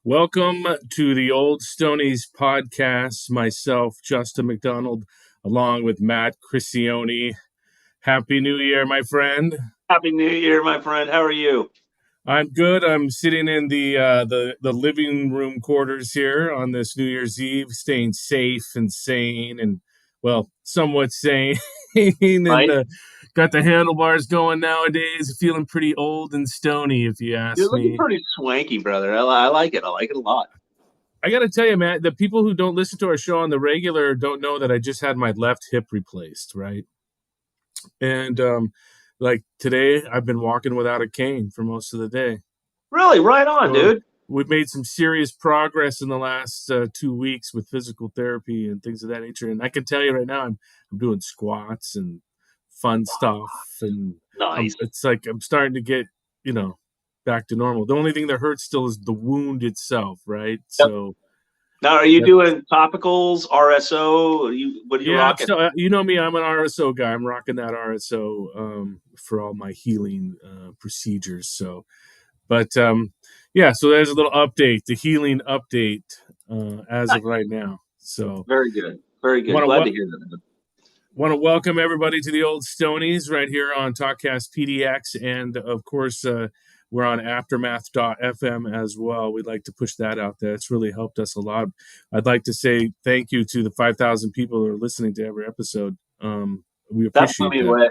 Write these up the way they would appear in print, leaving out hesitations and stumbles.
Welcome to the Old Stoney's podcast. Myself, Justin McDonald, along with Matt Crisione. Happy New Year, my friend. Happy New Year, my friend. How are you? I'm good. I'm sitting in the living room quarters here on this New Year's Eve, staying safe and sane, and well, somewhat sane. and Right? got the handlebars going nowadays. Feeling pretty old and stony, if you You're ask looking me. pretty swanky, brother. I like it. I like it a lot. I got to tell you, man, the people who don't listen to our show on the regular don't know that I just had my left hip replaced, right? And like today, I've been walking without a cane for most of the day. Really, right on, So dude. we've made some serious progress in the last 2 weeks with physical therapy and things of that nature. And I can tell you right now, I'm doing squats and fun stuff, and Nice. it's like I'm starting to get back to normal. The only thing that hurts still is the wound itself, right? Yep. So. Now, are you That, doing topicals, RSO? What are you Yeah, I'm rocking? still. You know me. I'm an RSO guy. I'm rocking that RSO for all my healing procedures. So, but yeah. So there's a little update, the healing update as Nice. of right now. So, Very good. Very good. want Glad to to hear that. want to welcome everybody to the Old Stonies right here on Talkcast PDX, and of course. We're on aftermath.fm as well. We'd like to push that out there. It's really helped us a lot. I'd like to say thank you to the 5,000 people who are listening to every episode. We That blew appreciate me away.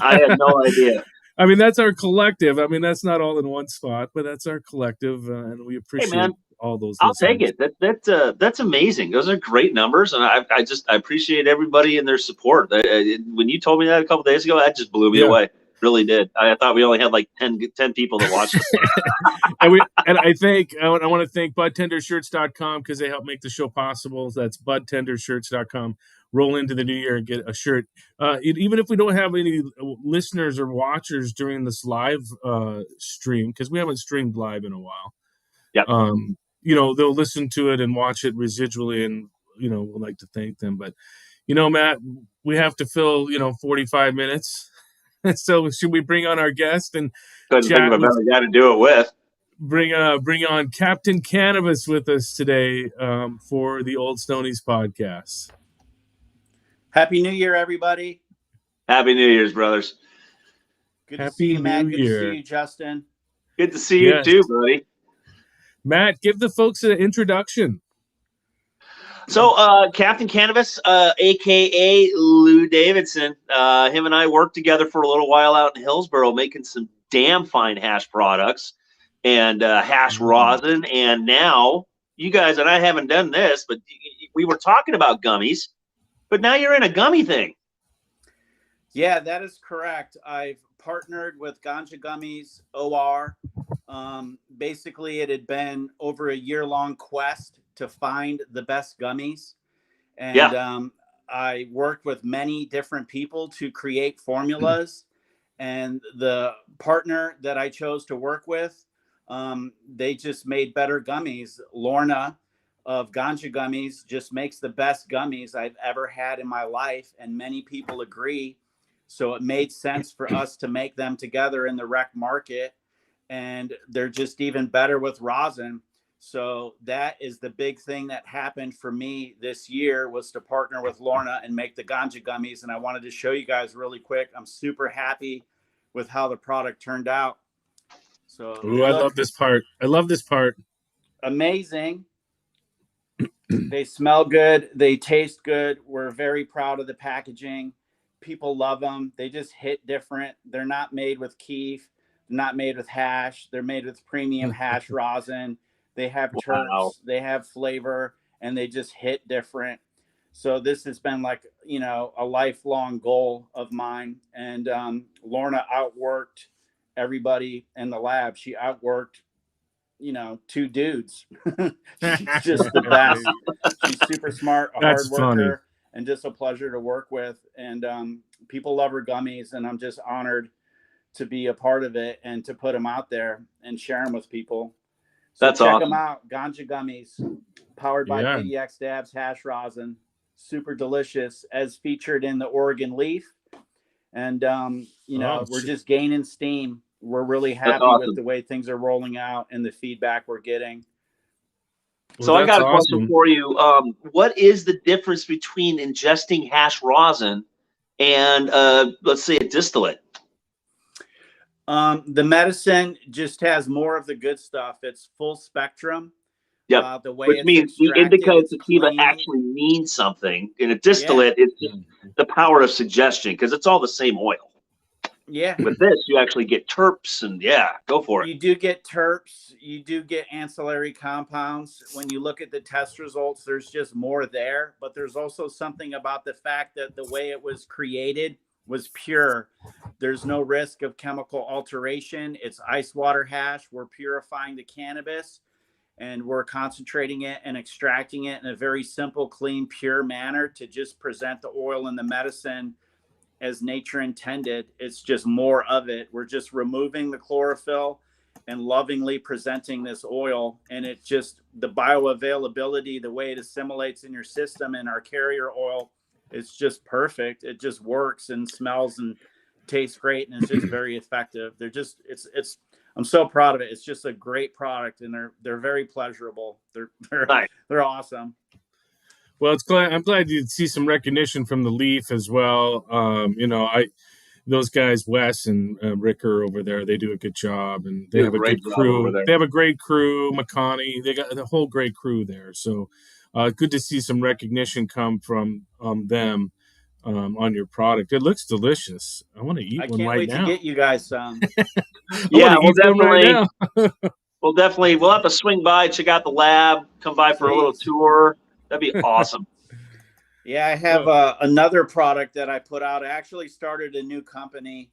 I had no idea. I mean, that's our collective. I mean, that's not all in one spot, but that's our collective, and we Hey, appreciate man, all those I'll take listeners. it. That's amazing. Those are great numbers, and I appreciate everybody and their support. When you told me that a couple days ago, that just blew me Yeah. away. Really did. I thought we only had like 10 people that watched it. and I think I want to thank budtendershirts.com because they help make the show possible. That's budtendershirts.com. Roll into the new year and get a shirt. Even if we don't have any listeners or watchers during this live stream, because we haven't streamed live in a while. Yep. They'll listen to it and watch it residually, and we'd like to thank them. But Matt, we have to fill 45 minutes. So should we bring on our guest and Couldn't think of a better guy to do it with. bring on Captain Cannabis with us today for the Old Stoney's podcast? Happy New Year, everybody. Happy New Year's, brothers. Good to see you, Matt. Good Year. to see you, Justin. Good to see you too, buddy. Matt, give the folks an introduction. So, Captain Cannabis, a.k.a. Lou Davidson, him and I worked together for a little while out in Hillsboro making some damn fine hash products and hash rosin. And now you guys, and I haven't done this, but we were talking about gummies, but now you're in a gummy thing. Yeah, that is correct. I've partnered with Ganja Gummies OR. Basically, it had been over a year-long quest to find the best gummies. And I worked with many different people to create formulas. And the partner that I chose to work with, they just made better gummies. Lorna of Ganja Gummies just makes the best gummies I've ever had in my life. And many people agree. So it made sense for us to make them together in the rec market. And they're just even better with rosin. So that is the big thing that happened for me this year, was to partner with Lorna and make the Ganja Gummies. And I wanted to show you guys really quick. I'm super happy with how the product turned out. So I love this part. Amazing. They smell good. They taste good. We're very proud of the packaging. People love them. They just hit different. They're not made with keef. They're not made with hash. They're made with premium hash rosin. They have terps, they have flavor, and they just hit different. So this has been like, a lifelong goal of mine. And Lorna outworked everybody in the lab. She outworked, two dudes. She's just the best. She's super smart, a hard worker, and just a pleasure to work with. And people love her gummies, and I'm just honored to be a part of it and to put them out there and share them with people. So that's check awesome. them out. Ganja Gummies, powered by PDX Dabs hash rosin. Super delicious, as featured in the Oregon Leaf. And, we're just gaining steam. We're really happy with the way things are rolling out and the feedback we're getting. Well, So I that's got a question awesome. for you. What is the difference between ingesting hash rosin and let's say a distillate? The medicine just has more of the good stuff. It's full spectrum. Yep. The way Which it's means the indica extracted, and it's sativa clean. actually means something. In a Yeah, distillate, it's just the power of suggestion because it's all the same oil. yeah. With this, you actually get terps, and yeah, go for it. You do get terps. You do get ancillary compounds. When you look at the test results, there's just more there. But there's also something about the fact that the way it was created was pure. There's no risk of chemical alteration. It's ice water hash. We're purifying the cannabis and we're concentrating it and extracting it in a very simple, clean, pure manner to just present the oil and the medicine as nature intended. It's just more of it. We're just removing the chlorophyll and lovingly presenting this oil. And it just, the bioavailability, the way it assimilates in your system and our carrier oil, it's just perfect. It just works and smells and tastes great. And it's just very effective. They're just, I'm so proud of it. It's just a great product and they're very pleasurable. Nice. They're awesome. Well, I'm glad you see some recognition from the Leaf as well. Those guys, Wes and Ricker over there, they do a good job, and they Do a have a great good job over crew. there. They have a great crew, McConney. They got the whole great crew there. So good to see some recognition come from them on your product. It looks delicious. I want to eat I one can't right wait to now. get you guys some. I want Yeah, to eat one right now. we'll have to swing by, check out the lab, come by for a little Please. tour. That'd be awesome. Yeah, I have another product that I put out. I actually started a new company.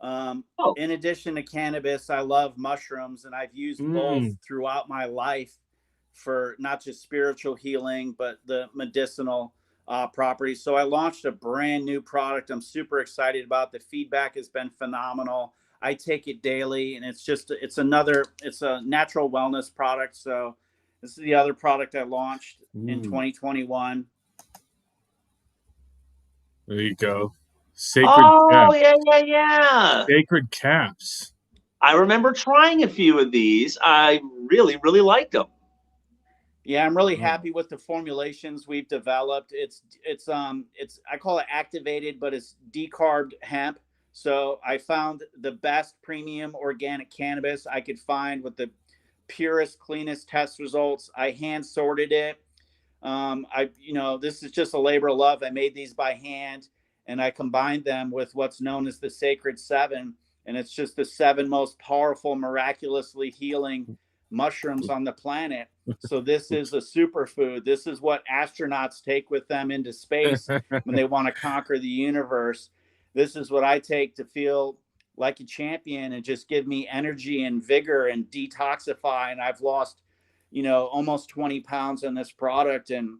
In addition to cannabis, I love mushrooms, and I've used both throughout my life for not just spiritual healing, but the medicinal properties. So I launched a brand new product. I'm super excited about. The feedback has been phenomenal. I take it daily, and it's a natural wellness product. So this is the other product I launched in 2021. There you go. Sacred Caps. Yeah. Sacred Caps. I remember trying a few of these. I really, really liked them. Yeah, I'm really happy with the formulations we've developed. It's I call it activated, but it's decarbed hemp. So I found the best premium organic cannabis I could find with the purest, cleanest test results. I hand sorted it. This is just a labor of love. I made these by hand and I combined them with what's known as the Sacred Seven. And it's just the 7 most powerful, miraculously healing mushrooms on the planet. So this is a superfood. This is what astronauts take with them into space when they want to conquer the universe. This is what I take to feel like a champion and just give me energy and vigor and detoxify. And I've lost, almost 20 pounds on this product, and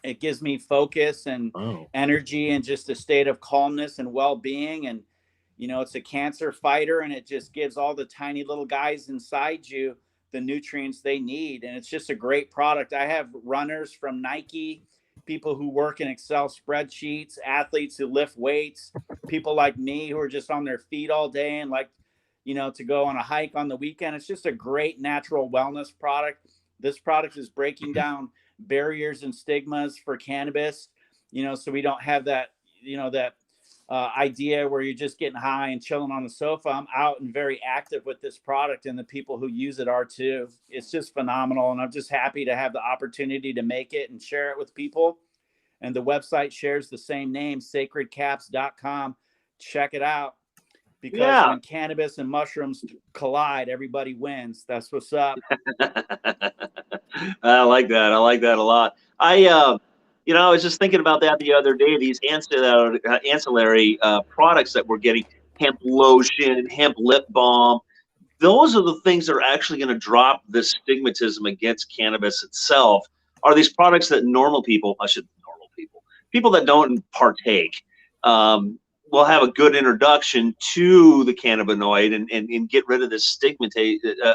it gives me focus and energy and just a state of calmness and well-being. And, it's a cancer fighter, and it just gives all the tiny little guys inside you the nutrients they need. And it's just a great product. I have runners from Nike, people who work in Excel spreadsheets, athletes who lift weights, people like me who are just on their feet all day and like, to go on a hike on the weekend. It's just a great natural wellness product. This product is breaking down barriers and stigmas for cannabis, so we don't have that, idea where you're just getting high and chilling on the sofa. I'm out and very active with this product, and the people who use it are too. It's just phenomenal, and I'm just happy to have the opportunity to make it and share it with people. And the website shares the same name, sacredcaps.com. Check it out, because when cannabis and mushrooms collide, everybody wins. That's what's up. I like that. I like that a lot. I was just thinking about that the other day. These ancillary products that we're getting, hemp lotion, hemp lip balm. Those are the things that are actually going to drop this stigmatism against cannabis itself. Are these products that people that don't partake, will have a good introduction to the cannabinoid and get rid of this stigma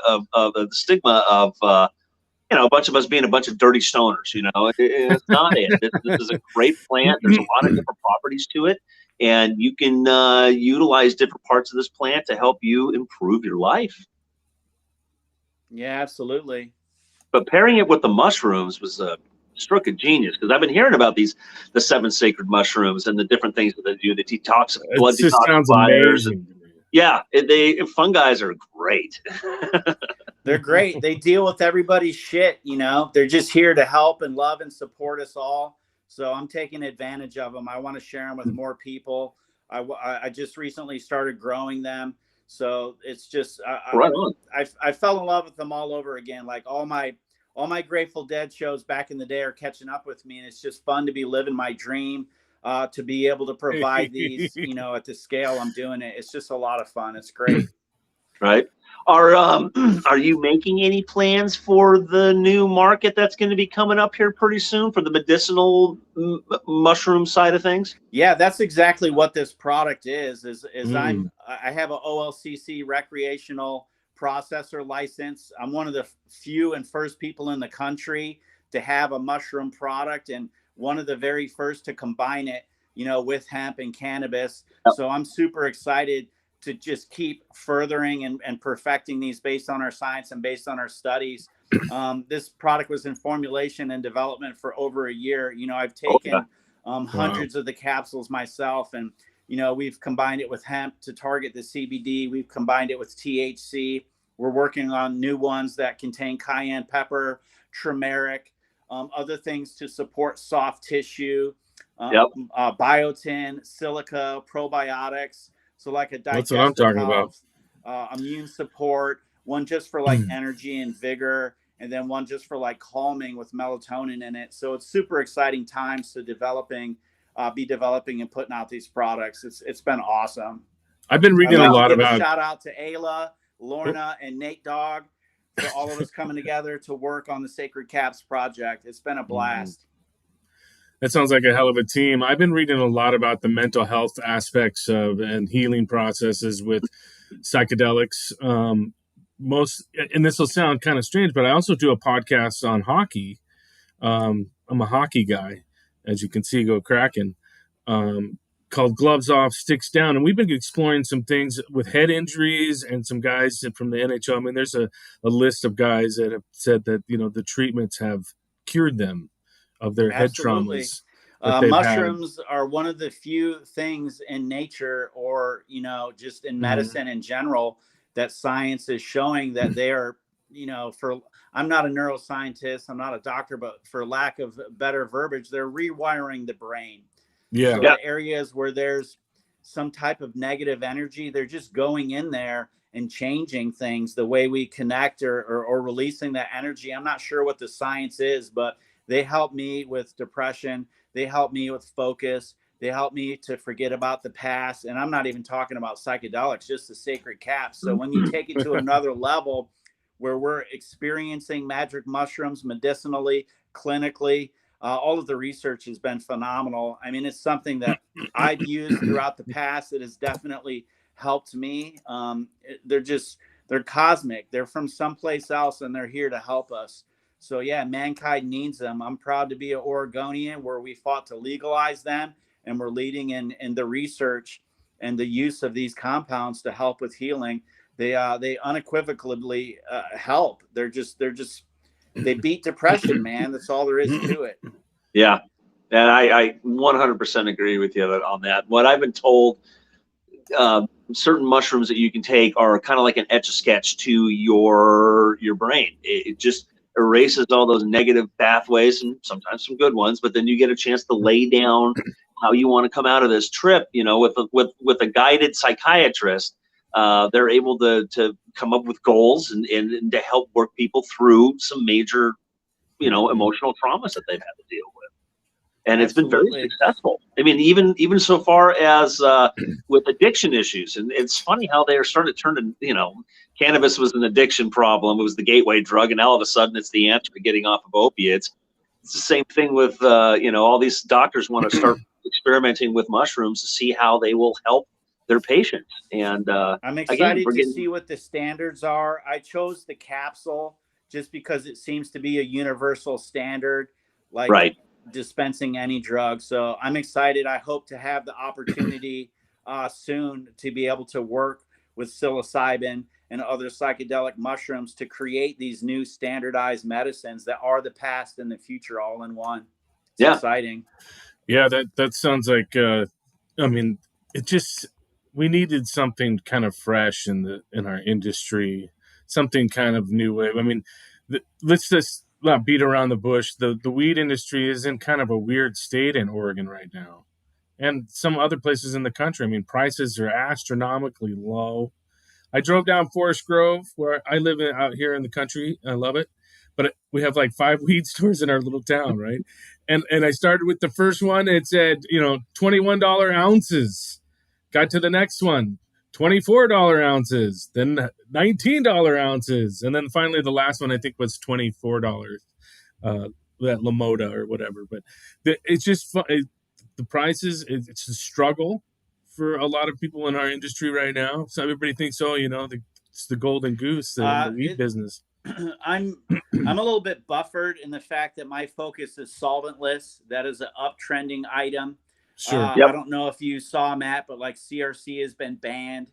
of the stigma of a bunch of us being a bunch of dirty stoners. It's not it. This is a great plant. There's a lot of different properties to it, and you can utilize different parts of this plant to help you improve your life. Yeah, absolutely. But pairing it with the mushrooms was a stroke of genius, because I've been hearing about the 7 sacred mushrooms and the different things that they do, the blood It just sounds detoxifiers. amazing. Yeah, fungi are great. They're great. They deal with everybody's shit, They're just here to help and love and support us all. So I'm taking advantage of them. I want to share them with more people. I just recently started growing them. So it's just, right on. I fell in love with them all over again. Like all my Grateful Dead shows back in the day are catching up with me. And it's just fun to be living my dream, to be able to provide these, at the scale I'm doing it. It's just a lot of fun. It's great. Right. Are you making any plans for the new market that's going to be coming up here pretty soon for the medicinal mushroom side of things? Yeah, that's exactly what this product is I have a OLCC recreational processor license. I'm one of the few and first people in the country to have a mushroom product, and one of the very first to combine it, with hemp and cannabis. Yep. So I'm super excited to just keep furthering and perfecting these based on our science and based on our studies. This product was in formulation and development for over a year. I've taken hundreds of the capsules myself, and we've combined it with hemp to target the CBD. We've combined it with THC. We're working on new ones that contain cayenne pepper, turmeric, other things to support soft tissue, biotin, silica, probiotics. So like a digestive That's what I'm talking health, immune support, one just for like energy and vigor, and then one just for like calming with melatonin in it. So it's super exciting times to be developing and putting out these products. It's been awesome. I've been reading a lot about. Shout out to Ayla, Lorna, and Nate Dogg for all of us coming together to work on the Sacred Caps project. It's been a blast. That sounds like a hell of a team. I've been reading a lot about the mental health aspects of and healing processes with psychedelics. And this will sound kind of strange, but I also do a podcast on hockey. I'm a hockey guy, as you can see, go Kraken, called Gloves Off, Sticks Down. And we've been exploring some things with head injuries and some guys from the NHL. I mean, there's a list of guys that have said that, the treatments have cured them of their head traumas. Mushrooms are one of the few things in nature or, just in medicine in general that science is showing that they are, I'm not a neuroscientist, I'm not a doctor, but for lack of better verbiage, they're rewiring the brain. Yeah. So the areas where there's some type of negative energy, they're just going in there and changing things, the way we connect or releasing that energy. I'm not sure what the science is, but they help me with depression. They help me with focus. They help me to forget about the past. And I'm not even talking about psychedelics, just the Sacred Caps. So when you take it to another level where we're experiencing magic mushrooms medicinally, clinically, all of the research has been phenomenal. I mean, it's something that I've used throughout the past that has definitely helped me. They're cosmic. They're from someplace else and they're here to help us. So yeah, mankind needs them. I'm proud to be an Oregonian where we fought to legalize them, and we're leading in the research and the use of these compounds to help with healing. They unequivocally help. They beat depression, man. That's all there is to it. Yeah, and I 100% agree with you on that. What I've been told, certain mushrooms that you can take are kind of like an etch-a-sketch to your brain. It just erases all those negative pathways and sometimes some good ones, but then you get a chance to lay down how you want to come out of this trip. With a guided psychiatrist, they're able to come up with goals and to help work people through some major, emotional traumas that they've had to deal with. And it's been very successful. I mean, even so far as with addiction issues. And it's funny how they are starting to turn to, cannabis was an addiction problem. It was the gateway drug. And all of a sudden it's the answer to getting off of opiates. It's the same thing with, all these doctors want to start experimenting with mushrooms to see how they will help their patients. And I'm excited to see what the standards are. I chose the capsule just because it seems to be a universal standard. Like dispensing any drug. So I'm excited. I hope to have the opportunity soon to be able to work with psilocybin and other psychedelic mushrooms to create these new standardized medicines that are the past and the future all in one. It's exciting. Yeah, that sounds like I mean, it just, we needed something kind of fresh in our industry, something kind of new wave. I mean, let's just not beat around the bush. The weed industry is in kind of a weird state in Oregon right now, and some other places in the country. I mean, prices are astronomically low. I drove down Forest Grove, where I live out here in the country. I love it, but we have like 5 weed stores in our little town, right? And I started with the first one. It said, $21 ounces. Got to the next one, $24 ounces. Then $19 ounces, and then finally the last one I think was $24. That Lamoda or whatever. But it's just fun. The prices. It's a struggle for a lot of people in our industry right now. So everybody thinks, it's the golden goose in the weed business. I'm a little bit buffered in the fact that my focus is solventless. That is an uptrending item. Sure. I don't know if you saw, Matt, but like CRC has been banned.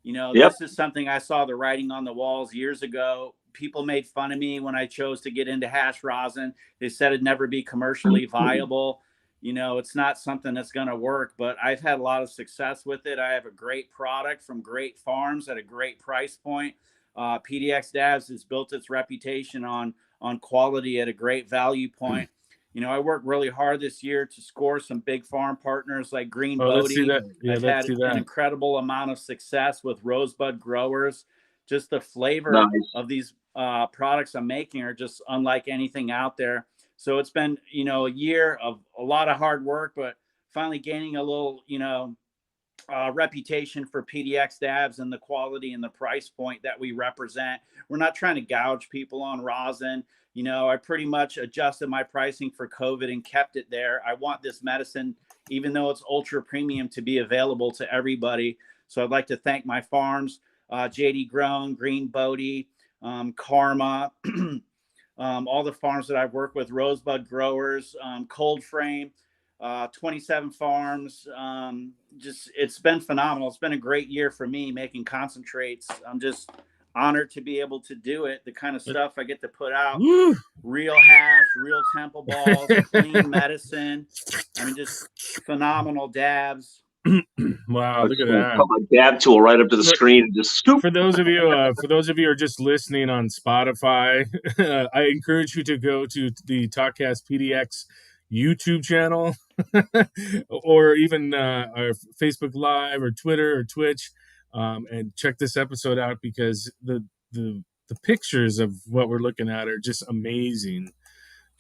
This is something I saw the writing on the walls years ago. People made fun of me when I chose to get into hash rosin. They said it'd never be commercially viable. It's not something that's going to work, but I've had a lot of success with it. I have a great product from great farms at a great price point. PDX Dabs has built its reputation on quality at a great value point. I worked really hard this year to score some big farm partners like Green Bodie. I've had an incredible amount of success with Rosebud growers. Just the flavor of these products I'm making are just unlike anything out there. So it's been, a year of a lot of hard work, but finally gaining a little, reputation for PDX Dabs and the quality and the price point that we represent. We're not trying to gouge people on rosin. I pretty much adjusted my pricing for COVID and kept it there. I want this medicine, even though it's ultra premium, to be available to everybody. So I'd like to thank my farms, JD Grown, Green Bodie, Karma, all the farms that I've worked with, Rosebud Growers, Cold Frame, 27 farms. It's been phenomenal. It's been a great year for me making concentrates. I'm just honored to be able to do it. The kind of stuff I get to put out, real hash, real temple balls, clean medicine. I mean, just phenomenal dabs. Wow, look at that! Put my dab tool right up to the screen and just scoop. For those of you who are just listening on Spotify, I encourage you to go to the Talkcast PDX YouTube channel, or even our Facebook Live or Twitter or Twitch, and check this episode out, because the pictures of what we're looking at are just amazing.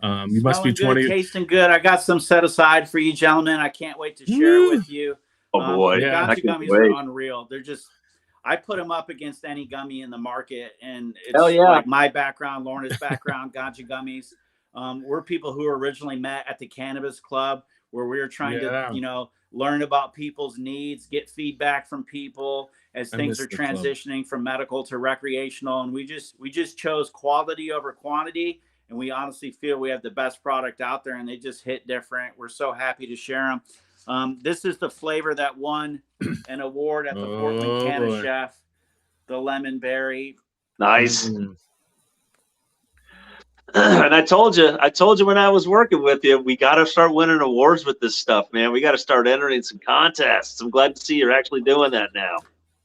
You must be 20. Tasting good. I got some set aside for you, gentlemen. I can't wait to share it with you. Oh boy, Ganja gummies are unreal. They're just, I put them up against any gummy in the market, and it's like my background, Lorna's background, Ganja gummies. We're people who originally met at the Cannabis Club, where we were trying to, learn about people's needs, get feedback from people as things are transitioning from medical to recreational. And we just chose quality over quantity. And we honestly feel we have the best product out there, and they just hit different. We're so happy to share them. This is the flavor that won an award at the Portland Canna Chef, the lemon berry. Nice. And I told you when I was working with you, we got to start winning awards with this stuff, man. We got to start entering some contests. I'm glad to see you're actually doing that now.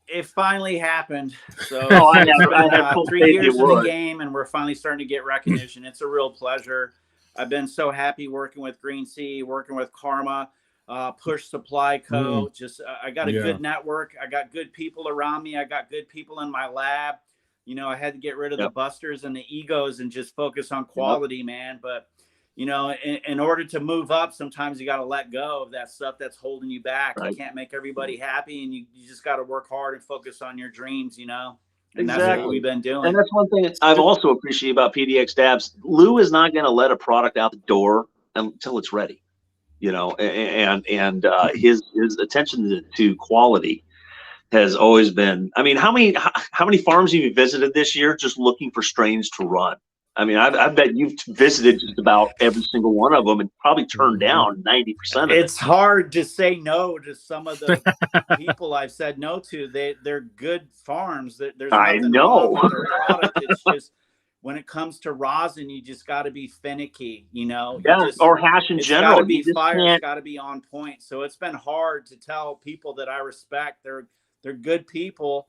It finally happened. So I have 3 years in the game, and we're finally starting to get recognition. It's a real pleasure. I've been so happy working with Green Sea, working with Karma, Push Supply Co. I got a good network. I got good people around me. I got good people in my lab. I had to get rid of the busters and the egos and just focus on quality, man. But, in order to move up, sometimes you got to let go of that stuff that's holding you back. Right. You can't make everybody happy, and you just got to work hard and focus on your dreams, And that's what we've been doing. And that's one thing I've also appreciated about PDX Dabs. Lou is not going to let a product out the door until it's ready, and his attention to quality has always been. I mean, how many farms have you visited this year just looking for strains to run? I mean, I bet you've visited just about every single one of them and probably turned down 90% of it. It's hard to say no to some of the people I've said no to. They're good farms. There's I nothing know. wrong with their product. It's just when it comes to rosin, you just got to be finicky. You know, or hash in it's general. got to be You just fire. can't. It's got to be on point. So it's been hard to tell people that I respect. They're good people.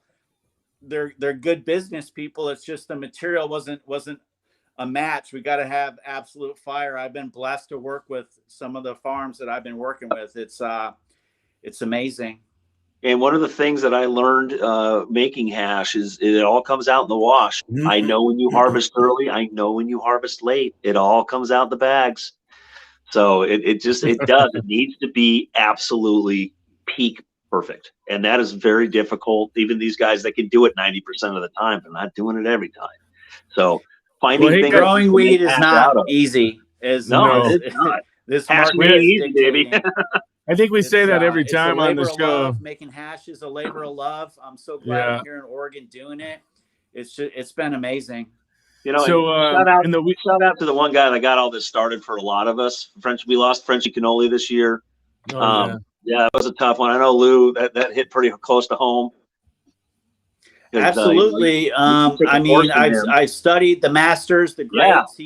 They're good business people. It's just the material wasn't a match. We got to have absolute fire. I've been blessed to work with some of the farms that I've been working with. It's amazing. And one of the things that I learned making hash is it all comes out in the wash. I know when you harvest early. I know when you harvest late. It all comes out in the bags. So it does. It needs to be absolutely peak perfect. And that is very difficult. Even these guys that can do it 90% of the time, they're not doing it every time. So finding things growing weed is not easy. It's not. This hash market is easy, baby. I think we say that every time on the show. Making hash is a labor of love. I'm so glad I'm here in Oregon doing it. It's been amazing. You know, so, shout out to the one guy that got all this started for a lot of us. We lost Frenchy Cannoli this year. Yeah, it was a tough one. I know Lou that hit pretty close to home. Absolutely. I mean, I've studied the masters, the greats.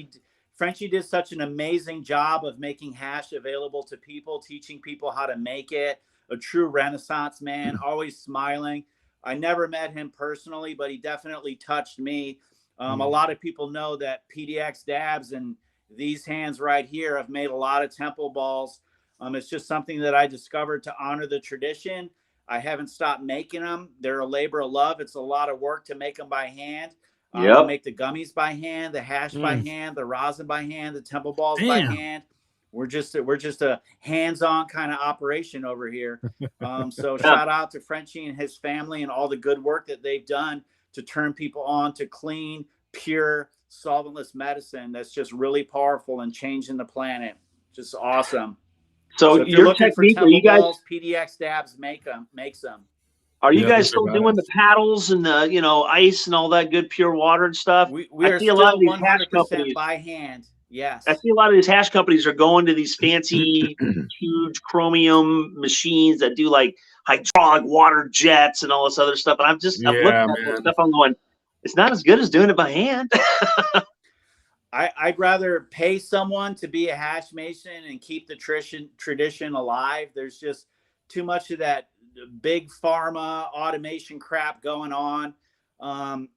Frenchie did such an amazing job of making hash available to people, teaching people how to make it. A true Renaissance man, always smiling. I never met him personally, but he definitely touched me. A lot of people know that PDX dabs and these hands right here have made a lot of temple balls. It's just something that I discovered to honor the tradition. I haven't stopped making them. They're a labor of love. It's a lot of work to make them by hand. I make the gummies by hand, the hash by hand, the rosin by hand, the temple balls by hand. We're just a hands-on kind of operation over here. So shout out to Frenchie and his family and all the good work that they've done to turn people on to clean, pure, solventless medicine that's just really powerful and changing the planet. Just awesome. So if you're looking for temple balls, PDX dabs makes them. Are you guys still doing the paddles and the ice and all that good pure water and stuff? We are still 100% by hand. Yes. I see a lot of these hash companies are going to these fancy, huge chromium machines that do like hydraulic water jets and all this other stuff. And I'm looking at that stuff. I'm going, it's not as good as doing it by hand. I'd rather pay someone to be a hash mason and keep the tradition alive. There's just too much of that big pharma automation crap going on.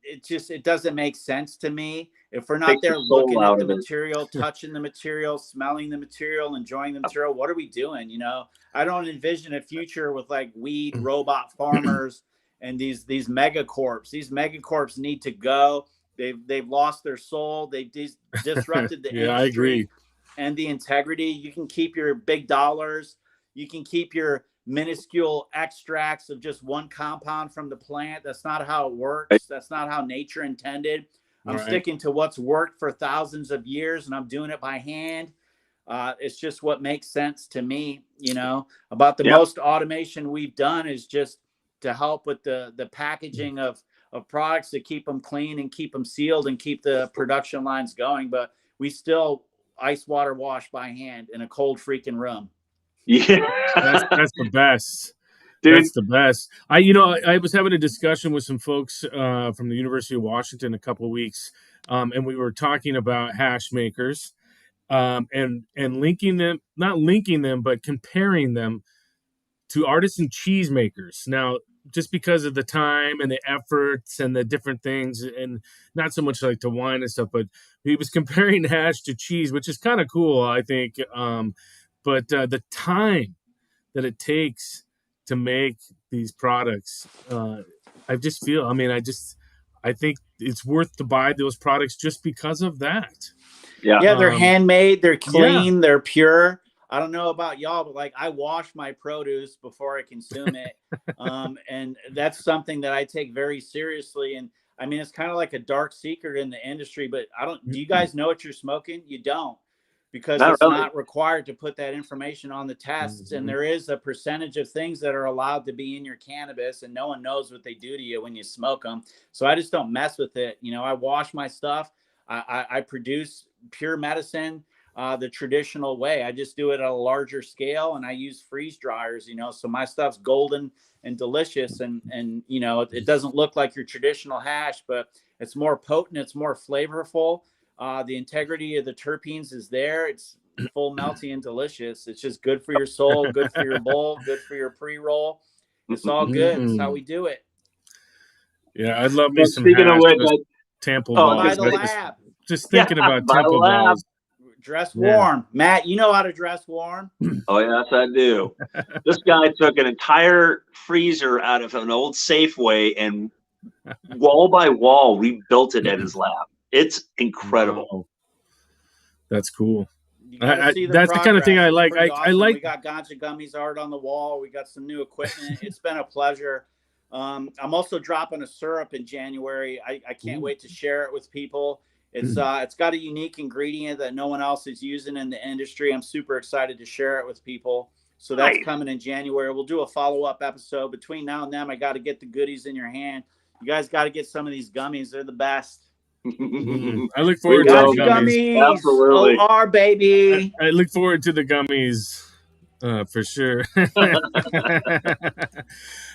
It doesn't make sense to me. If we're not there looking at the material, touching the material, smelling the material, enjoying the material, what are we doing? I don't envision a future with like weed robot farmers and these megacorps. These megacorps need to go. They've lost their soul. They've disrupted the industry. I agree. And the integrity. You can keep your big dollars. You can keep your minuscule extracts of just one compound from the plant. That's not how it works. That's not how nature intended. I'm sticking to what's worked for thousands of years, and I'm doing it by hand. It's just what makes sense to me. About the most automation we've done is just to help with the packaging of products to keep them clean and keep them sealed and keep the production lines going. But we still ice water wash by hand in a cold freaking room. Yeah, that's the best. Dude. That's the best. I was having a discussion with some folks from the University of Washington a couple of weeks, and we were talking about Hashmakers, and not linking them, but comparing them to artisan cheesemakers. Now, just because of the time and the efforts and the different things, and not so much like to wine and stuff, but he was comparing hash to cheese, which is kind of cool, I think. But the time that it takes to make these products, I think it's worth to buy those products just because of that. Yeah, they're handmade, they're clean, they're pure. I don't know about y'all, but like I wash my produce before I consume it. And that's something that I take very seriously. And I mean, it's kind of like a dark secret in the industry, but do you guys know what you're smoking? You don't, because it's not required to put that information on the tests. And there is a percentage of things that are allowed to be in your cannabis, and no one knows what they do to you when you smoke them. So I just don't mess with it. I wash my stuff. I produce pure medicine the traditional way. I just do it at a larger scale, and I use freeze dryers, so my stuff's golden and delicious, and it doesn't look like your traditional hash, but it's more potent, it's more flavorful. The integrity of the terpenes is there. It's full melty and delicious. It's just good for your soul, good for your bowl, good for your pre-roll. It's all good. It's how we do it. Yeah, I'd love me Well, some speaking of hash. which, Temple Oh, By balls. the lab. Just thinking about by the temple lab. balls. Dress warm. Matt, you know how to dress warm? Oh, yes, I do. This guy took an entire freezer out of an old Safeway and wall by wall rebuilt it at his lab. It's incredible. Wow. That's cool. You gotta see that's the kind of thing I like. Awesome. I like. We got Ganja Gummies art on the wall. We got some new equipment. It's been a pleasure. I'm also dropping a syrup in January. I can't wait to share it with people. It's got a unique ingredient that no one else is using in the industry. I'm super excited to share it with people. So that's coming in January. We'll do a follow-up episode. Between now and then, I got to get the goodies in your hand. You guys got to get some of these gummies. They're the best. I look forward to the gummies. Absolutely. OR, baby. I look forward to the gummies for sure.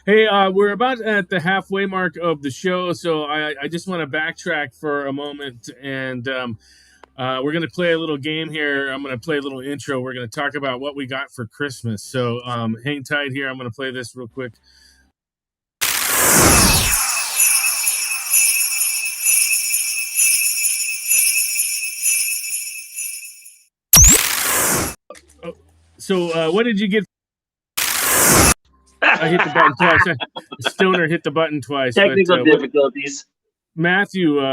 Hey, we're about at the halfway mark of the show, so I just want to backtrack for a moment, and we're going to play a little game here. I'm going to play a little intro. We're going to talk about what we got for Christmas. So hang tight here. I'm going to play this real quick. So what did you get? I hit the button twice. Stoner hit the button twice. Technical difficulties. Matthew,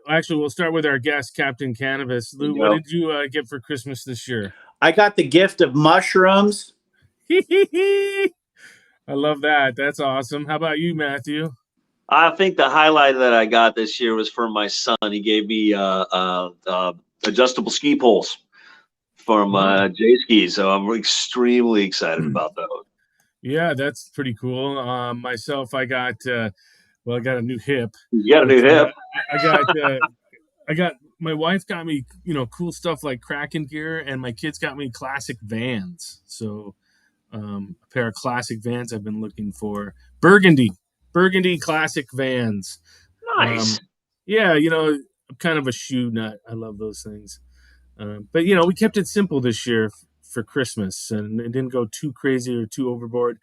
actually, we'll start with our guest, Captain Cannabis. Lou, what did you get for Christmas this year? I got the gift of mushrooms. I love that. That's awesome. How about you, Matthew? I think the highlight that I got this year was from my son. He gave me adjustable ski poles from J Ski, so I'm extremely excited about those. Yeah, that's pretty cool. Myself, I got a new hip. You got a new hip. I got my wife got me, cool stuff like Kraken gear, and my kids got me classic Vans. So a pair of classic Vans I've been looking for. Burgundy classic Vans. Nice. Yeah, I'm kind of a shoe nut. I love those things. But we kept it simple this year for Christmas, and it didn't go too crazy or too overboard.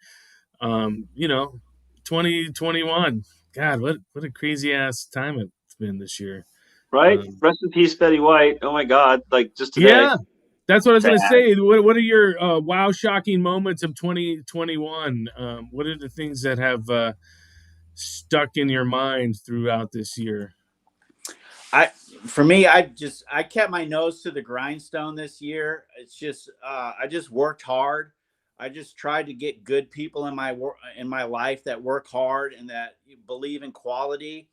2021. God, what a crazy ass time it's been this year. Right? Rest in peace, Betty White. Oh my God! Like just today. Yeah, that's what I was going to say. What are your wow shocking moments of 2021? What are the things that have stuck in your mind throughout this year? I kept my nose to the grindstone this year. It's just I just worked hard. I just tried to get good people in my life that work hard and that believe in quality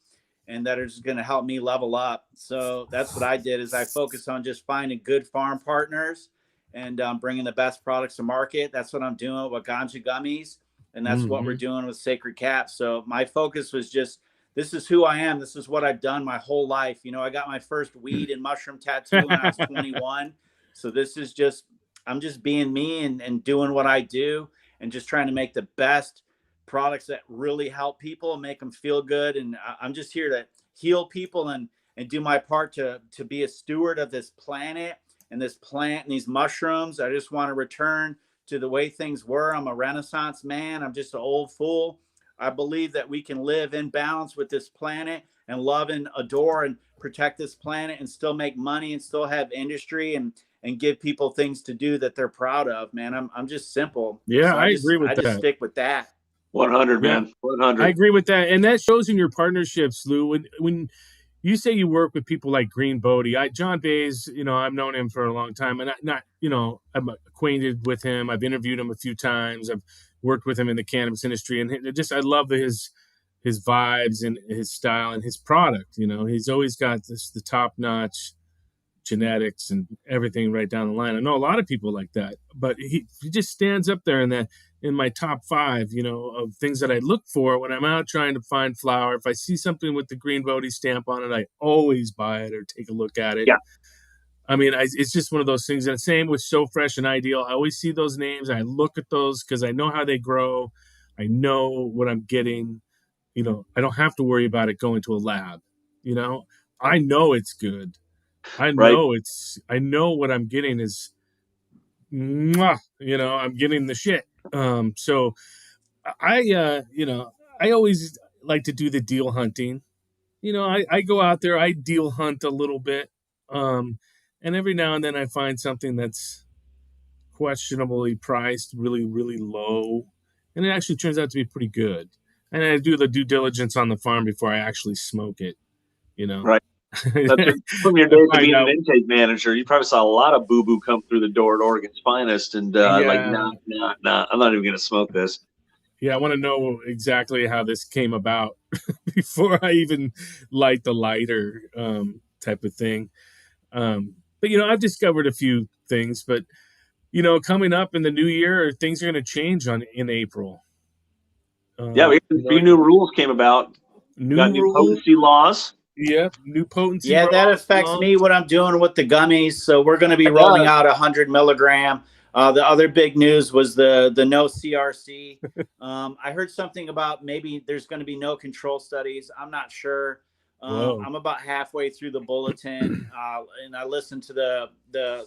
and that are just going to help me level up. So that's what I did is I focused on just finding good farm partners and bringing the best products to market. That's what I'm doing with Ganja Gummies, and that's what we're doing with Sacred Caps. So my focus was just, this is who I am. This is what I've done my whole life. I got my first weed and mushroom tattoo when I was 21. So this is just, I'm just being me and doing what I do and just trying to make the best products that really help people and make them feel good. And I'm just here to heal people and do my part to be a steward of this planet and this plant and these mushrooms. I just want to return to the way things were. I'm a Renaissance man. I'm just an old fool. I believe that we can live in balance with this planet and love and adore and protect this planet and still make money and still have industry and give people things to do that they're proud of, man. I'm just simple. Yeah, so I agree with that. I just stick with that. 100, man. 100. I agree with that. And that shows in your partnerships, Lou. When you say you work with people like Green Bodie, John Bays, I've known him for a long time, and I'm acquainted with him. I've interviewed him a few times. I've worked with him in the cannabis industry, and I love his vibes and his style and his product. He's always got the top notch genetics and everything right down the line. I know a lot of people like that, but he just stands up there in in my top 5, of things that I look for when I'm out trying to find flower. If I see something with the green Voti stamp on it, I always buy it or take a look at it. Yeah. I mean, it's just one of those things. And same with So Fresh and Ideal. I always see those names. I look at those because I know how they grow. I know what I'm getting. I don't have to worry about it going to a lab. I know it's good. I Right. know what I'm getting is, mwah, I'm getting the shit. So I always like to do the deal hunting. I go out there, I deal hunt a little bit. And every now and then I find something that's questionably priced really, really low. And it actually turns out to be pretty good. And I do the due diligence on the farm before I actually smoke it, Right. That's from your I days of find being an out, intake manager. You probably saw a lot of boo boo come through the door at Oregon's Finest, and like, yeah, nah, I'm not even going to smoke this. yeah, I want to know exactly how this came about before I even light the lighter, type of thing. But I've discovered a few things, but coming up in the new year, things are going to change in April. Yeah, a few new rules came about. Got New new rule. potency laws. Yep, new potency. Yeah, that affects me what I'm doing with the gummies. So we're going to be rolling out 100 milligram. The other big news was the no CRC. I heard something about maybe there's going to be no control studies. I'm not sure. I'm about halfway through the bulletin, and I listened to the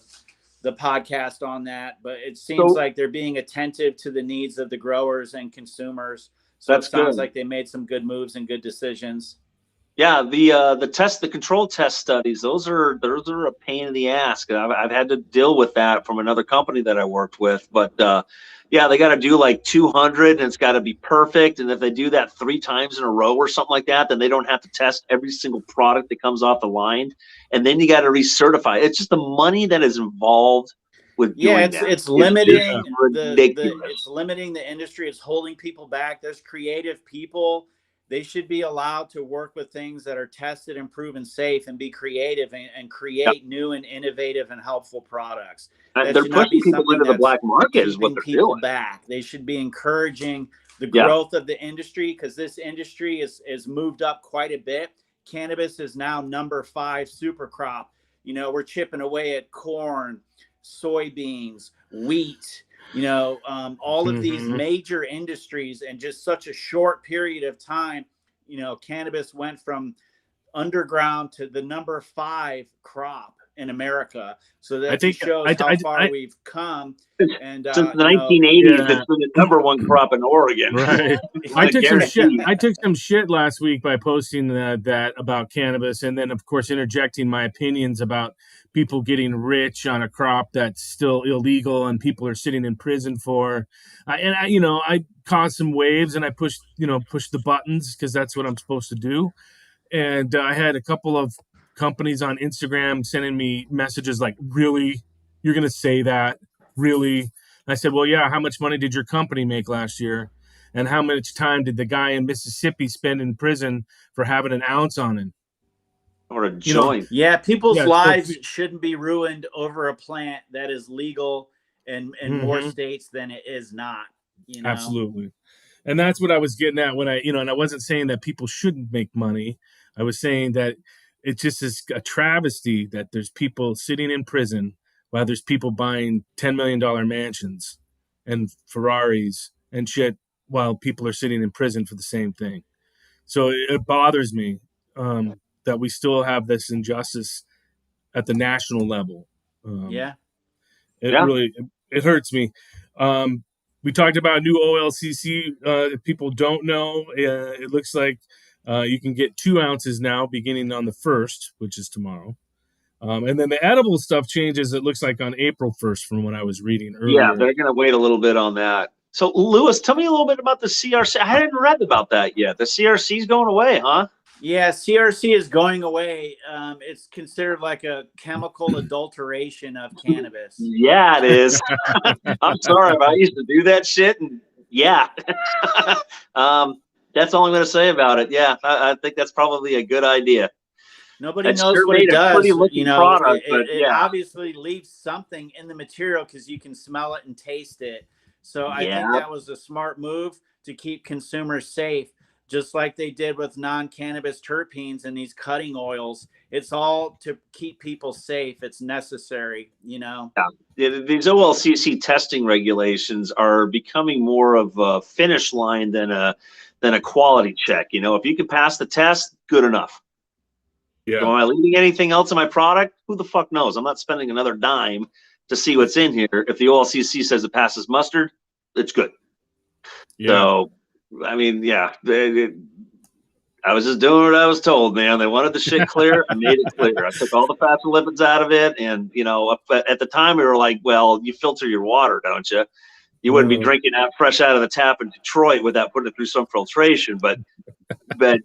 podcast on that. But it seems like they're being attentive to the needs of the growers and consumers. So it sounds like they made some good moves and good decisions. Yeah, the control test studies, those are a pain in the ass. I've had to deal with that from another company that I worked with, but yeah, they got to do like 200 and it's got to be perfect. And if they do that 3 times in a row or something like that, then they don't have to test every single product that comes off the line. And then you got to recertify. It's just the money that is involved with doing that. It's limiting it's limiting the industry. It's holding people back. There's creative people. They should be allowed to work with things that are tested and proven safe and be creative and create new and innovative and helpful products. They're pushing people into the black market is what they're doing. Back. They should be encouraging the growth of the industry because this industry is moved up quite a bit. Cannabis is now number 5 super crop. We're chipping away at corn, soybeans, wheat, all of these major industries in just such a short period of time. Cannabis went from underground to the number 5 crop in America. So that shows how far we've come. And since the 1980s, it's been the number 1 crop in Oregon. Right. I took some shit last week by posting that about cannabis, and then of course interjecting my opinions about people getting rich on a crop that's still illegal and people are sitting in prison for. I caused some waves and I pushed the buttons because that's what I'm supposed to do. And I had a couple of companies on Instagram sending me messages like, really? You're going to say that? Really? And I said, well, yeah, how much money did your company make last year? And how much time did the guy in Mississippi spend in prison for having an ounce on him? Or a joint. People's lives shouldn't be ruined over a plant that is legal in more states than it is not. Absolutely. And that's what I was getting at when and I wasn't saying that people shouldn't make money. I was saying that it just is a travesty that there's people sitting in prison while there's people buying $10 million mansions and Ferraris and shit while people are sitting in prison for the same thing. So it bothers me that we still have this injustice at the national level. It hurts me. We talked about new OLCC. If people don't know, it looks like you can get 2 ounces now beginning on the 1st, which is tomorrow. And then the edible stuff changes, it looks like, on April 1st from what I was reading earlier. Yeah, they're going to wait a little bit on that. So, Lewis, tell me a little bit about the CRC. I hadn't read about that yet. The CRC is going away, huh? Yeah, CRC is going away. It's considered like a chemical adulteration of cannabis. Yeah, it is. I'm sorry, but I used to do that shit, and yeah. That's all I'm going to say about it. Yeah, I think that's probably a good idea. Nobody knows what it does. It obviously leaves something in the material because you can smell it and taste it. So I think Yeah. that was a smart move to keep consumers safe, just like they did with non-cannabis terpenes and these cutting oils. It's all to keep people safe. It's necessary, you know. Yeah, these OLCC testing regulations are becoming more of a finish line than a quality check. You know, if you can pass the test, good enough. Yeah. So am I leaving anything else in my product? Who the fuck knows? I'm not spending another dime to see what's in here. If the OLCC says it passes mustard, it's good. Yeah. So, I mean, yeah, I was just doing what I was told, man. They wanted the shit clear. I made it clear. I took all the fats and lipids out of it. And, you know, at the time we were like, well, you filter your water, don't you? You wouldn't be drinking that fresh out of the tap in Detroit without putting it through some filtration. But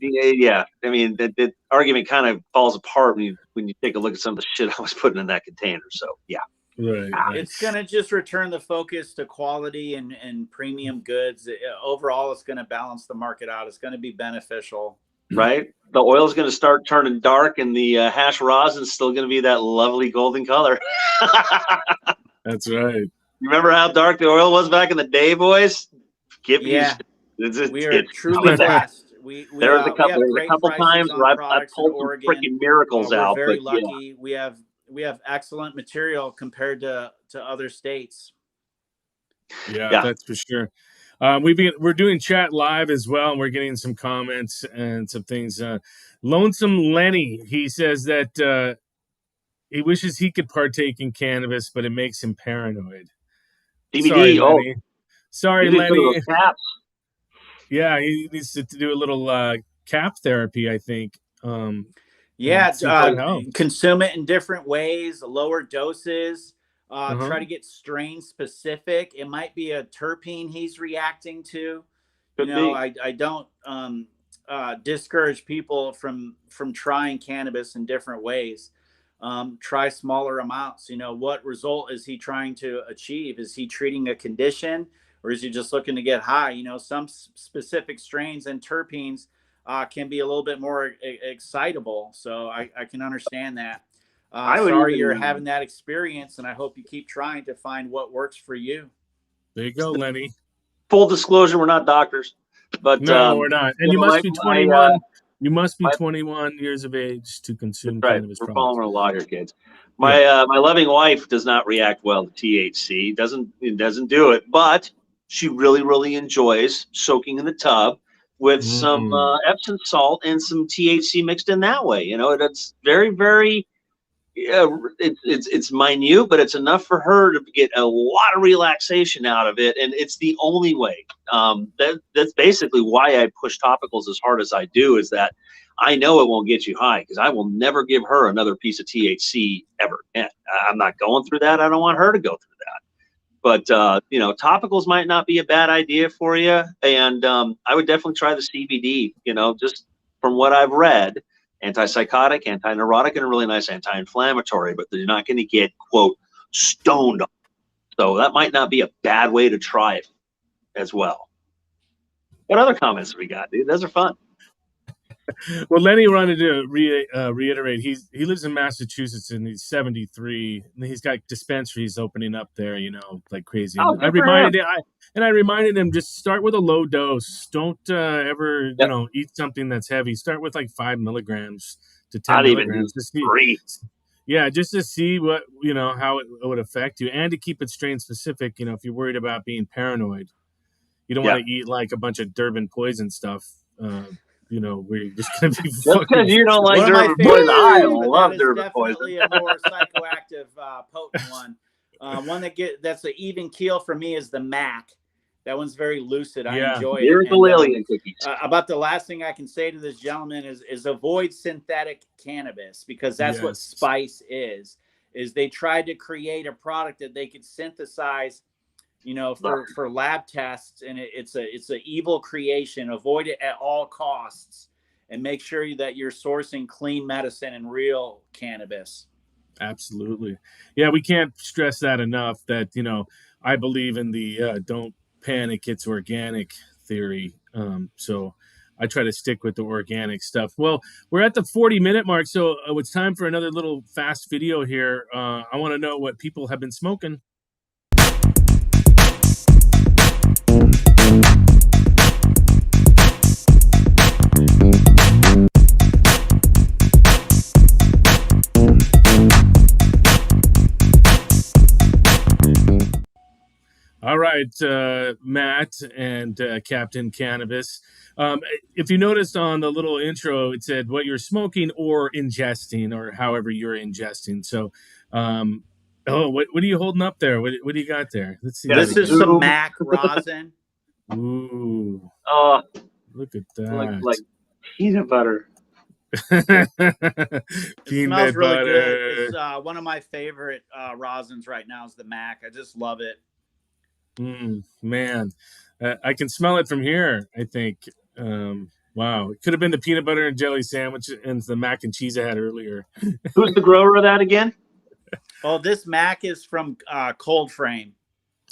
yeah, I mean, the argument kind of falls apart when you take a look at some of the shit I was putting in that container. So, yeah. Right. It's going to just return the focus to quality and premium goods. Overall, it's going to balance the market out. It's going to be beneficial. Right? The oil's going to start turning dark, and the hash rosin's still going to be that lovely golden color. That's right. You remember how dark the oil was back in the day, boys? We are truly blessed. There was a couple times where I pulled some freaking miracles out. We're very lucky. Yeah. We have excellent material compared to other states. Yeah, that's for sure. We're doing chat live as well, and we're getting some comments and some things. Lonesome Lenny, he says that he wishes he could partake in cannabis, but it makes him paranoid. CBD. Sorry, Lenny. Yeah, he needs to do a little cap therapy, I think. Consume it in different ways, lower doses. Try to get strain specific. It might be a terpene he's reacting to. I don't discourage people from trying cannabis in different ways. Try smaller amounts. What result is he trying to achieve? Is he treating a condition, or is he just looking to get high? Some specific strains and terpenes can be a little bit more excitable. So I can understand that. Sorry you're having that experience, and I hope you keep trying to find what works for you. There you go, Lenny. Full disclosure, we're not doctors, but no, we're not. And you must be 21. You must be 21 years of age to consume cannabis products. We're following our law here, kids. My loving wife does not react well to THC. Doesn't do it, but she really, really enjoys soaking in the tub with some Epsom salt and some THC mixed in that way. It's very, very. It's minute, but it's enough for her to get a lot of relaxation out of it, and it's the only way. That's basically why I push topicals as hard as I do, is that I know it won't get you high, because I will never give her another piece of THC ever again. I'm not going through that. I don't want her to go through that. But topicals might not be a bad idea for you, and I would definitely try the CBD. Just from what I've read. Antipsychotic, antineurotic, and a really nice anti-inflammatory, but they're not going to get, quote, stoned. So that might not be a bad way to try it as well. What other comments we got, dude? Those are fun. Well, Lenny wanted to reiterate, he lives in Massachusetts, and he's 73. And he's got dispensaries opening up there, like crazy. I reminded him, just start with a low dose. Don't ever eat something that's heavy. Start with like 5 milligrams to 10 milligrams. Just to see what how it would affect you, and to keep it strain specific. If you're worried about being paranoid, you don't want to eat like a bunch of Durban poison stuff. Where you're just going to be fucking... because you don't like Durban poison. I love Durban poison. Definitely a more psychoactive, potent one. One that's an even keel for me is the Mac. That one's very lucid. I enjoy it. Here's the alien cookies. About the last thing I can say to this gentleman is avoid synthetic cannabis, because that's what spice is they tried to create a product that they could synthesize for lab tests, and it's an evil creation. Avoid it at all costs, and make sure that you're sourcing clean medicine and real cannabis. Absolutely. Yeah, we can't stress that enough, that I believe in the don't panic, it's organic theory. So I try to stick with the organic stuff. Well, we're at the 40-minute mark, so it's time for another little fast video here. I want to know what people have been smoking. right, Matt and Captain Cannabis. If you noticed on the little intro, it said what you're smoking or ingesting, or however you're ingesting. So, what are you holding up there? What do you got there? Let's see. Yeah, This is some Mac rosin. Ooh, Oh, look at like that. peanut butter. It smells Peanut really good. butter. It's one of my favorite rosins right now is the Mac. I just love it. Man, I can smell it from here, I think. Wow. It could have been the peanut butter and jelly sandwich and the mac and cheese I had earlier. Who's the grower of that again? Oh, this Mac is from Cold Frame.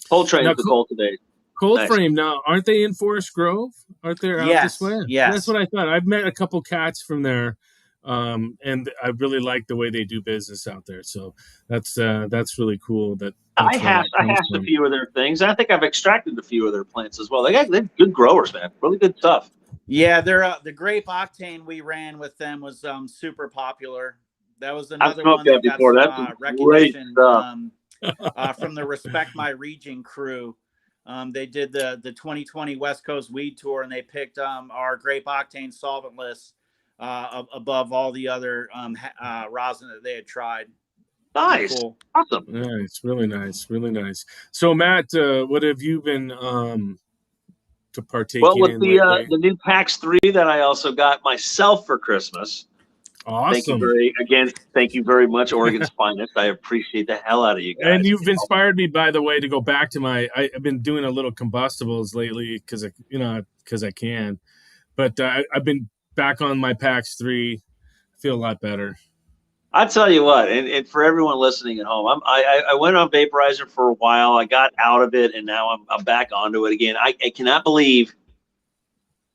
Cold Train's Now, the cultivate. Cold Nice. Frame, now, aren't they in Forest Grove? Aren't they out this way? Yes. That's what I thought. I've met a couple cats from there, and I really like the way they do business out there. So that's really cool. I hashed a few of their things. I think I've extracted a few of their plants as well. They're good growers, man. Really good stuff. Yeah, they're the grape octane we ran with them was super popular. That was another one that got recognition from the Respect My Region crew. They did the 2020 West Coast Weed Tour, and they picked our grape octane solventless above all the other rosin that they had tried. Nice. Cool. Awesome. Nice. Really nice. Really nice. So, Matt, what have you been to partake in? Well, with the new PAX 3 that I also got myself for Christmas. Awesome. Thank you very much, Oregon's Finest. I appreciate the hell out of you guys. And you've inspired me, by the way, to go back to I've been doing a little combustibles lately because I can. But I've been back on my PAX 3. I feel a lot better. I tell you what, and for everyone listening at home, I went on vaporizer for a while. I got out of it, and now I'm back onto it again. I cannot believe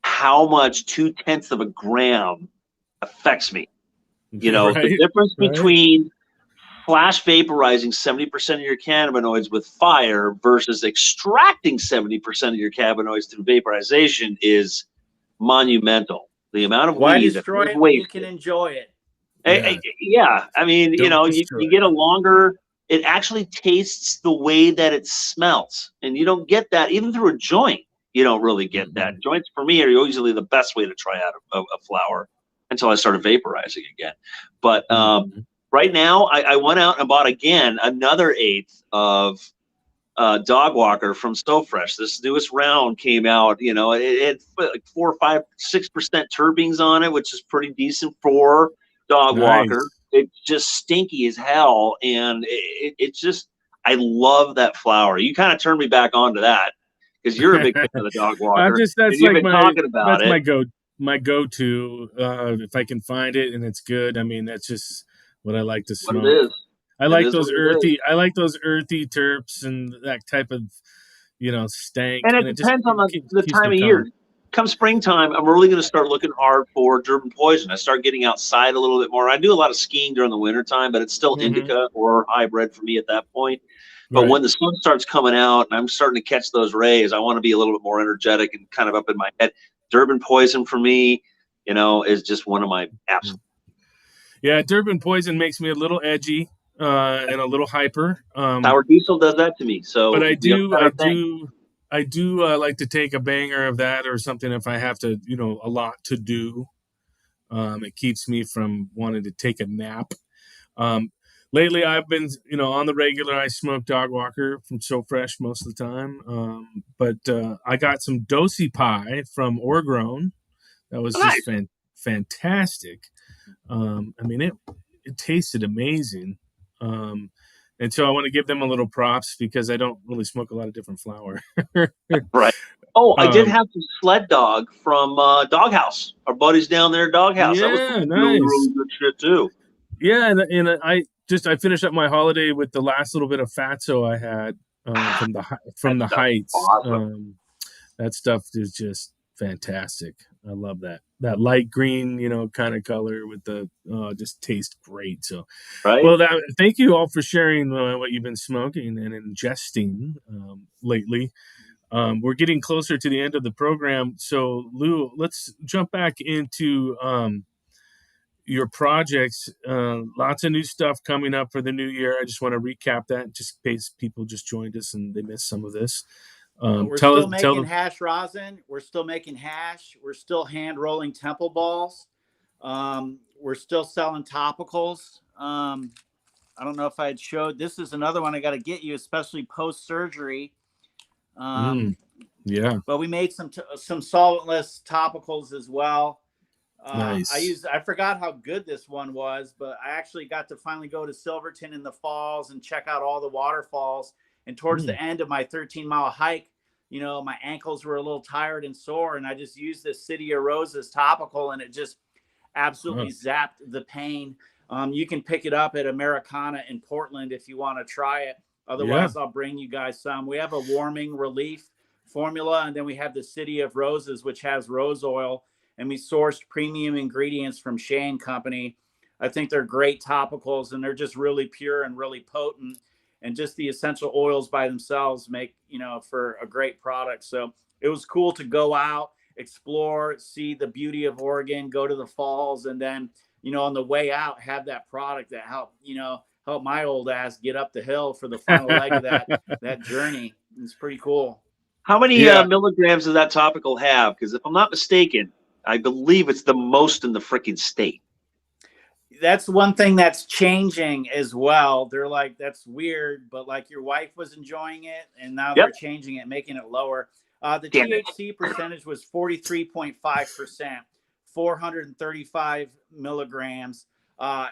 how much 0.2 of a gram affects me. Right, the difference between flash vaporizing 70% of your cannabinoids with fire versus extracting 70% of your cannabinoids through vaporization is monumental. The amount of why weed destroy it when you can enjoy it? Yeah. I mean, you get a longer. It actually tastes the way that it smells, and you don't get that even through a joint. You don't really get that. Joints for me are usually the best way to try out a flower until I started vaporizing again. But right now, I went out and bought again another 1/8 of Dog Walker from So Fresh. This newest round came out. It had like 4, 5, 6% terpenes on it, which is pretty decent for Dog Walker. It's just stinky as hell, and it's just I love that flower. You kind of turned me back onto that because you're a big fan of the Dog Walker. That's like my go-to if I can find it and it's good. I mean, that's just what I like to smoke. What it is. I like those earthy terps and that type of stank. And it depends on the time of year. Come springtime, I'm really going to start looking hard for Durban Poison. I start getting outside a little bit more. I do a lot of skiing during the wintertime, but it's still indica or hybrid for me at that point. But when the sun starts coming out and I'm starting to catch those rays, I want to be a little bit more energetic and kind of up in my head. Durban Poison for me, is just one of my absolute. Yeah, Durban Poison makes me a little edgy and a little hyper. Sour Diesel does that to me. So, but I do like to take a banger of that or something if I have to, a lot to do. It keeps me from wanting to take a nap. Lately, I've been, on the regular. I smoke Dog Walker from So Fresh most of the time. But I got some Dosi Pie from Orgrown. That was just fantastic. I mean, it tasted amazing. And so I want to give them a little props because I don't really smoke a lot of different flower. Right. Oh, I did have some Sled Dog from Doghouse. Our buddies down there at Doghouse. Yeah, that was nice. Really good shit too. Yeah, and I finished up my holiday with the last little bit of Fatso I had from the Heights. Awesome. That stuff is just fantastic. I love that light green, kind of color with the just tastes great. So, well, thank you all for sharing what you've been smoking and ingesting lately. We're getting closer to the end of the program, so Lou, let's jump back into your projects. Lots of new stuff coming up for the new year. I just want to recap that just in case people just joined us and they missed some of this. We're Tell still tell making them. hash rosin. We're still making hash. We're still hand rolling temple balls. We're still selling topicals. I don't know if I had showed. This is another one I got to get you, especially post surgery. Yeah, But we made some solventless topicals as well. nice. I forgot how good this one was, but I actually got to finally go to Silverton in the falls and check out all the waterfalls. And towards the end of my 13-mile hike, my ankles were a little tired and sore, and I just used this City of Roses topical, and it just absolutely zapped the pain. You can pick it up at Americana in Portland if you want to try it. Otherwise, I'll bring you guys some. We have a warming relief formula, and then we have the City of Roses, which has rose oil, and we sourced premium ingredients from Shea & Company. I think they're great topicals, and they're just really pure and really potent, and just the essential oils by themselves make, for a great product. So it was cool to go out, explore, see the beauty of Oregon, go to the falls, and then, on the way out, have that product that help my old ass get up the hill for the final leg of that journey. It's pretty cool. How many milligrams does that topical have? Because if I'm not mistaken, I believe it's the most in the freaking state. That's one thing that's changing as well. They're like, that's weird, but like your wife was enjoying it, and now they're changing it, making it lower. The THC percentage was 43.5%, 435 milligrams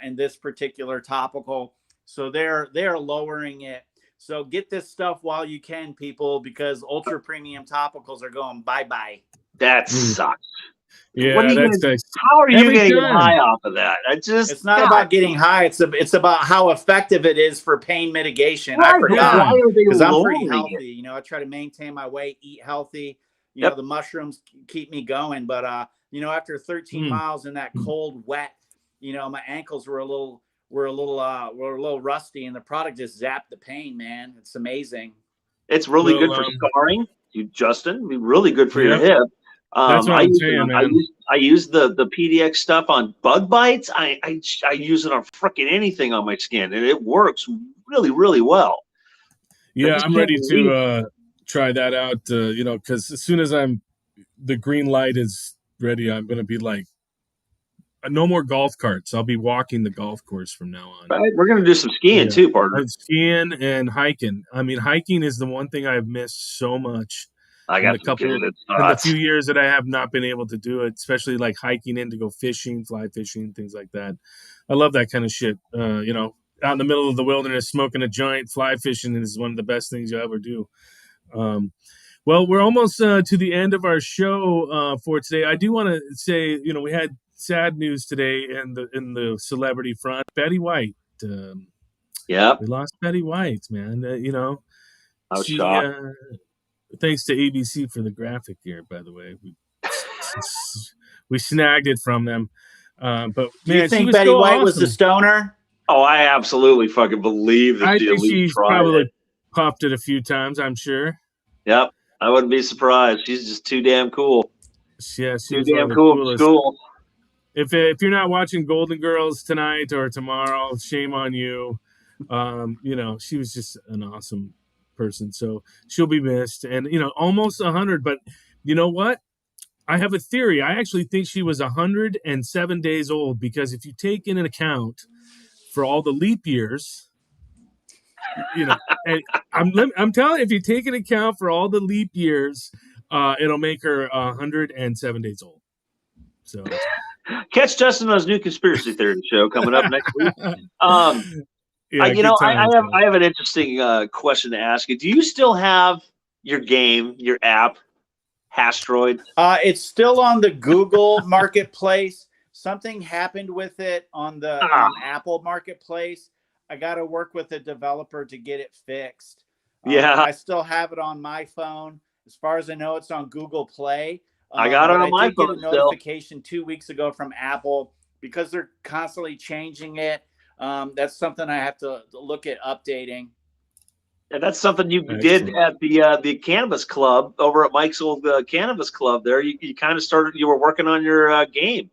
in this particular topical. So they're lowering it. So get this stuff while you can, people, because ultra premium topicals are going bye-bye. That sucks. Yeah, that's nice. How are you going to get high off of that? It's not about getting high. It's about how effective it is for pain mitigation. Right, I forgot because I'm pretty it? healthy. I try to maintain my weight, eat healthy. The mushrooms keep me going. But after 13 miles in that cold, wet, my ankles were a little rusty, and the product just zapped the pain. Man, it's amazing. It's really good for scarring, Justin. It'd be really good for your hip. That's what I'm saying, man. I use the PDX stuff on bug bites. I use it on freaking anything on my skin, and it works really, really well. Yeah, I'm ready to try that out. Because as soon as the green light is ready, I'm going to be like, no more golf carts. I'll be walking the golf course from now on. Right, we're going to do some skiing too, partner. Skiing and hiking. I mean, hiking is the one thing I've missed so much. I got in the few years that I have not been able to do it, especially like hiking in to go fishing, fly fishing, things like that. I love that kind of shit. Out in the middle of the wilderness, smoking a joint, fly fishing is one of the best things you'll ever do. Well, we're almost to the end of our show for today. I do want to say, we had sad news today in the celebrity front. Betty White. We lost Betty White, man. I was shocked. Thanks to ABC for the graphic here, by the way. We snagged it from them. But man, do you think Betty White was a stoner? Oh, I absolutely fucking believe that. I think she's probably popped it a few times, I'm sure. Yep. I wouldn't be surprised. She's just too damn cool. Yeah, she's too damn cool. Cool. If you're not watching Golden Girls tonight or tomorrow, shame on you. She was just an awesome person, so she'll be missed. And almost 100, but you know what? I have a theory. I actually think she was 107 days old, because if you take in an account for all the leap years, and I'm telling you, if you take an account for all the leap years, it'll make her 107 days old. So catch Justin on his new conspiracy theory show coming up next week. I have an interesting question to ask you. Do you still have your game, your app, Hashdroid? It's still on the Google Marketplace. Something happened with it on the Apple Marketplace. I got to work with a developer to get it fixed. I still have it on my phone. As far as I know, it's on Google Play. I got it on my phone. I did get a notification 2 weeks ago from Apple, because they're constantly changing it. That's something I have to look at updating. And that's something you did at the Cannabis Club over at Mike's old Cannabis Club there. You kind of started, you were working on your game.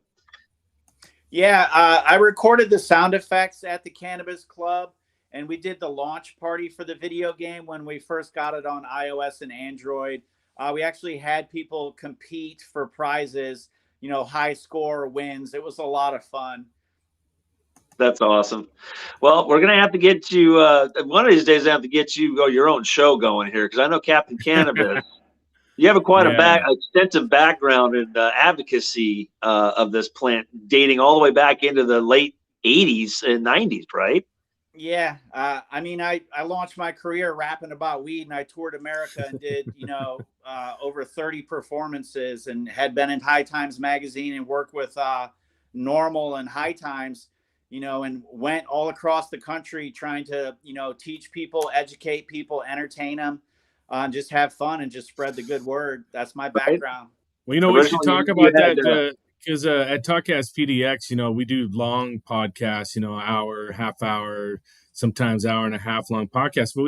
Yeah, I recorded the sound effects at the Cannabis Club, And we did the launch party for the video game when we first got it on iOS and Android. We actually had people compete for prizes, high score wins. It was a lot of fun. That's awesome. Well, we're gonna have to get you one of these days. I have to get you your own show going here, because I know Captain Cannabis. You have quite extensive background in advocacy of this plant, dating all the way back into the late '80s and '90s, right? Yeah, I mean, I launched my career rapping about weed, and I toured America and did over 30 performances, and had been in High Times magazine and worked with Normal and High Times, and went all across the country trying to teach people, educate people, entertain them, and just have fun and just spread the good word. That's my background. Well, we should talk about that because at Talkcast PDX, we do long podcasts, hour, half hour, sometimes hour and a half long podcasts. But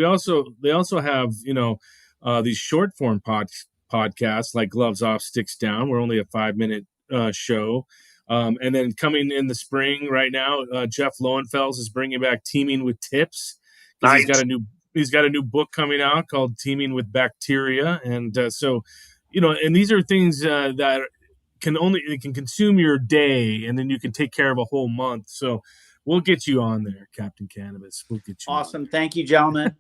they also have these short form podcasts like Gloves Off, Sticks Down. We're only a 5-minute show. And then coming in the spring right now, Jeff Lowenfels is bringing back Teaming with Tips, because he's got a new book coming out called Teaming with Bacteria. And and these are things that can consume your day, and then you can take care of a whole month. So we'll get you on there, Captain Cannabis. We'll get you awesome. Thank you, gentlemen.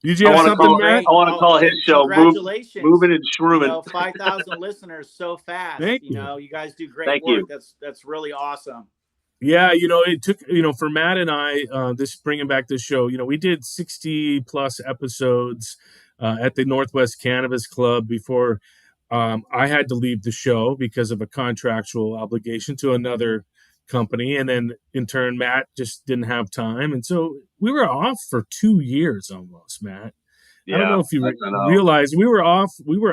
Did you have something, Matt? I want to call his show Congratulations. Moving and Shrooming. 5,000 listeners so fast. Thank you. You guys do great work. That's really awesome. Yeah, it took, for Matt and I, bringing back this show, we did 60 plus episodes at the Northwest Cannabis Club before I had to leave the show because of a contractual obligation to another company. And then in turn, Matt just didn't have time. And so we were off for 2 years almost, Matt. Yeah, I don't know if you realize we were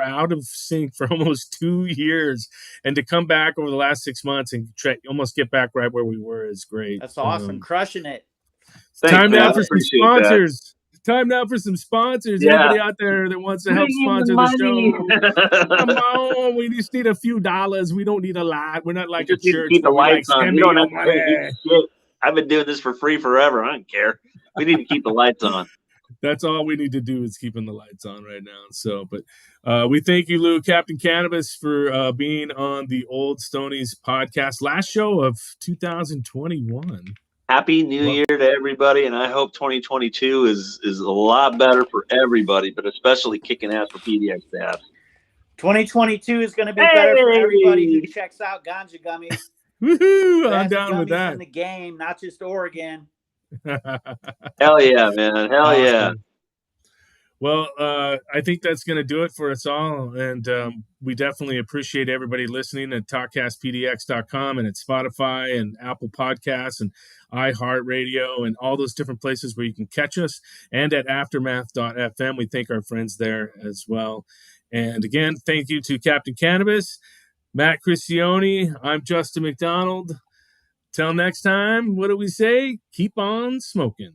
out of sync for almost 2 years, and to come back over the last 6 months and almost get back right where we were is great. That's awesome. Crushing it. Time now for some sponsors. Time now for some sponsors. Yeah. Anybody out there that wants to help sponsor the show? Come on, we just need a few dollars. We don't need a lot. We're not like a church. Keep the lights on. You don't have to pay shit. I've been doing this for free forever. I don't care. We need to keep the lights on. That's all we need to do is keeping the lights on right now. So, but we thank you, Lou, Captain Cannabis, for being on the Old Stoney's podcast, last show of 2021. Happy New Year to everybody, and I hope 2022 is a lot better for everybody, but especially kicking ass for PDX staff. 2022 is going to be better for everybody who checks out Ganja Gummies. Woohoo! I'm down with that. In the game, not just Oregon. Hell yeah, man! Hell awesome. Yeah. Well, I think that's going to do it for us all, and we definitely appreciate everybody listening at TalkCastPDX.com and at Spotify and Apple Podcasts and iHeartRadio and all those different places where you can catch us, and at Aftermath.fm. We thank our friends there as well. And again, thank you to Captain Cannabis, Matt Cristione. I'm Justin McDonald. Till next time, what do we say? Keep on smoking.